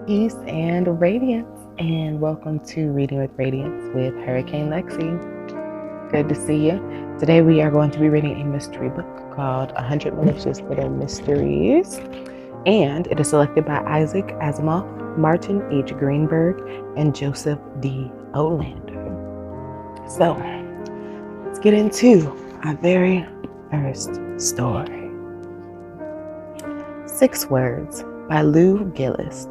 Peace and radiance, and welcome to Reading with Radiance with Hurricane Lexi. Good to see you. Today we are going to be reading a mystery book called 100 Malicious Little Mysteries, and it is selected by Isaac Asimov, Martin H. Greenberg, and Joseph D. Olander. So, let's get into our very first story. 6 Words by Lou Gillis.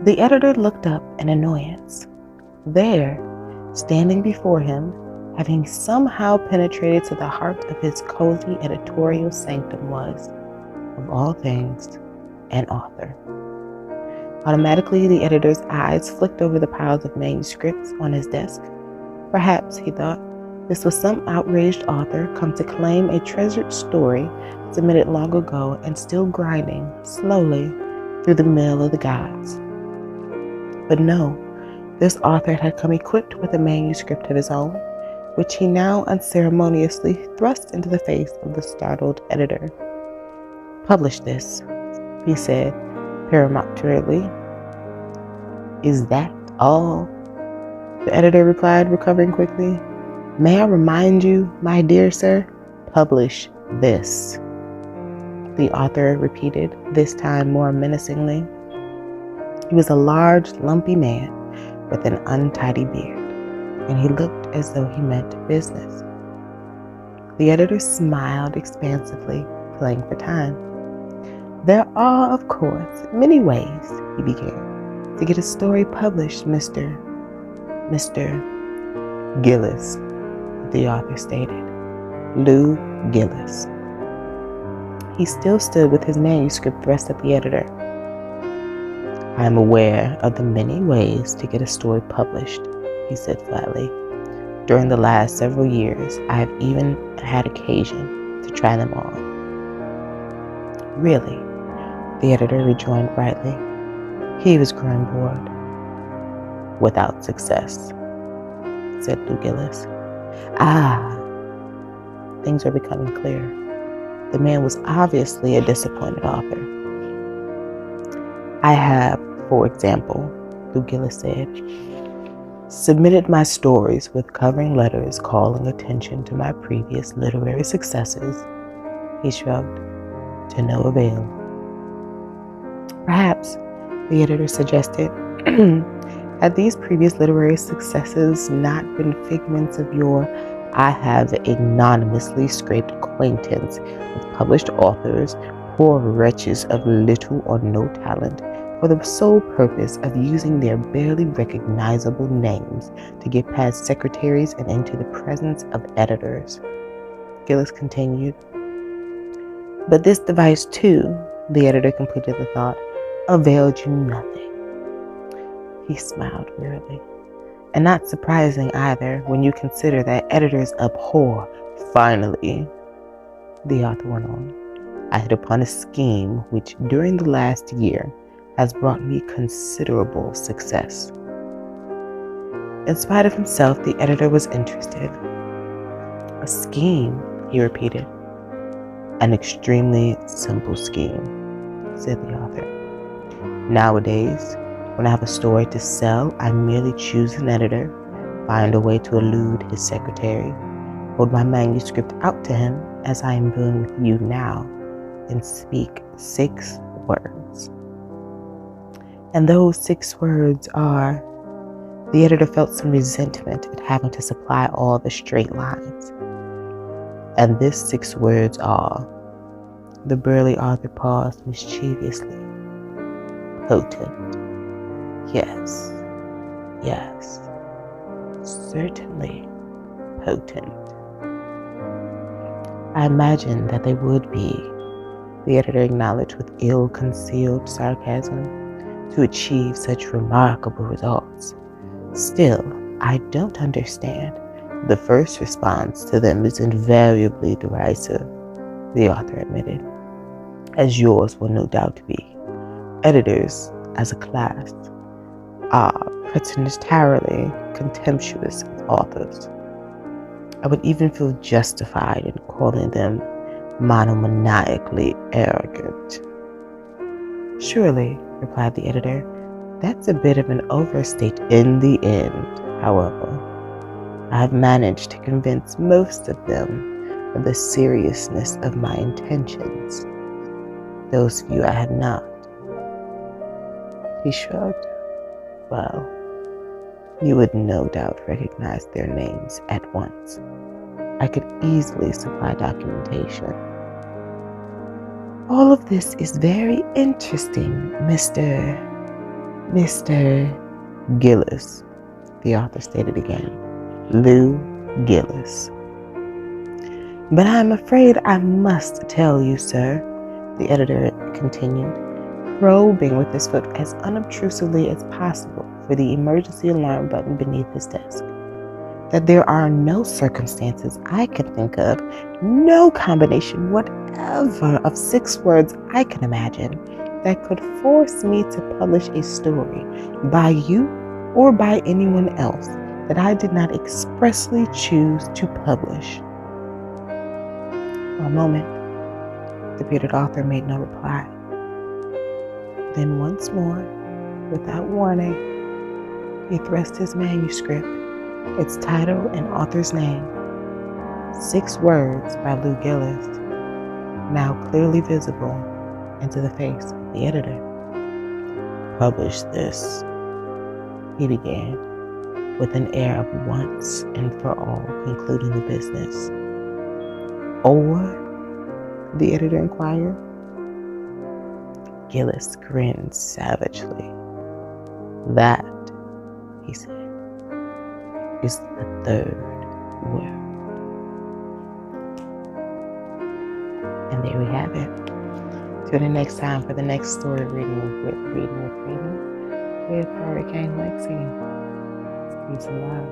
The editor looked up in annoyance. There, standing before him, having somehow penetrated to the heart of his cozy editorial sanctum was, of all things, an author. Automatically, the editor's eyes flicked over the piles of manuscripts on his desk. Perhaps, he thought, this was some outraged author come to claim a treasured story submitted long ago and still grinding slowly through the mill of the gods. But no, this author had come equipped with a manuscript of his own, which he now unceremoniously thrust into the face of the startled editor. "Publish this," he said peremptorily. "Is that all?" the editor replied, recovering quickly. "May I remind you, my dear sir, publish this," the author repeated, this time more menacingly. He was a large, lumpy man with an untidy beard, and he looked as though he meant business. The editor smiled expansively, playing for time. "There are, of course, many ways," he began, "to get a story published, Mr. Gillis," the author stated. Lou Gillis. He still stood with his manuscript thrust at the editor. "I am aware of the many ways to get a story published," he said flatly. "During the last several years, I have even had occasion to try them all." "Really?" the editor rejoined brightly. He was growing bored. "Without success," said Lou Gillis. "Ah!" Things were becoming clear. The man was obviously a disappointed author. "I have, for example," Lou Gillis said, "submitted my stories with covering letters calling attention to my previous literary successes." He shrugged. "To no avail." "Perhaps," the editor suggested, "had these previous literary successes not been figments of your I have anonymously scraped acquaintance with published authors, poor wretches of little or no talent, for the sole purpose of using their barely recognizable names to get past secretaries and into the presence of editors," Gillis continued. "But this device, too," the editor completed the thought, "availed you nothing." He smiled wearily. "And not surprising either, when you consider that editors abhor." "Finally," the author went on, "I hit upon a scheme which, during the last year, has brought me considerable success." In spite of himself, the editor was interested. "A scheme," he repeated. "An extremely simple scheme," said the author. "Nowadays, when I have a story to sell, I merely choose an editor, find a way to elude his secretary, hold my manuscript out to him as I am doing with you now, and speak 6 words. And those 6 words are..." The editor felt some resentment at having to supply all the straight lines. "And these 6 words are..." The burly author paused mischievously. "Potent. Yes, certainly potent." "I imagined that they would be," the editor acknowledged with ill-concealed sarcasm, "to achieve such remarkable results. Still, I don't understand. The first response to them is invariably derisive," the author admitted, "as yours will no doubt be. Editors, as a class, are preternitarily contemptuous of authors. I would even feel justified in calling them monomaniacally arrogant." Surely, replied the editor, that's a bit of an overstate. In the end, however, I've managed to convince most of them of the seriousness of my intentions. Those few I have not. He shrugged. Well, you would no doubt recognize their names at once. I could easily supply documentation. All of this is very interesting, Mr. Gillis, the author stated again. Lou Gillis. But I'm afraid I must tell you, sir, the editor continued, probing with his foot as unobtrusively as possible for the emergency alarm button beneath his desk, that there are no circumstances I can think of, no combination whatever of 6 words I can imagine that could force me to publish a story by you or by anyone else that I did not expressly choose to publish. For a moment, the bearded author made no reply. Then once more, without warning, he thrust his manuscript, its title and author's name, 6 words by Lou Gillis, now clearly visible, into the face of the editor. Publish this, he began, with an air of once and for all concluding the business. Or? The editor inquired. Gillis grinned savagely. That, he said, is the 3rd word. And there we have it. Tune in next time for the next story reading with Hurricane Lexi. Peace and love.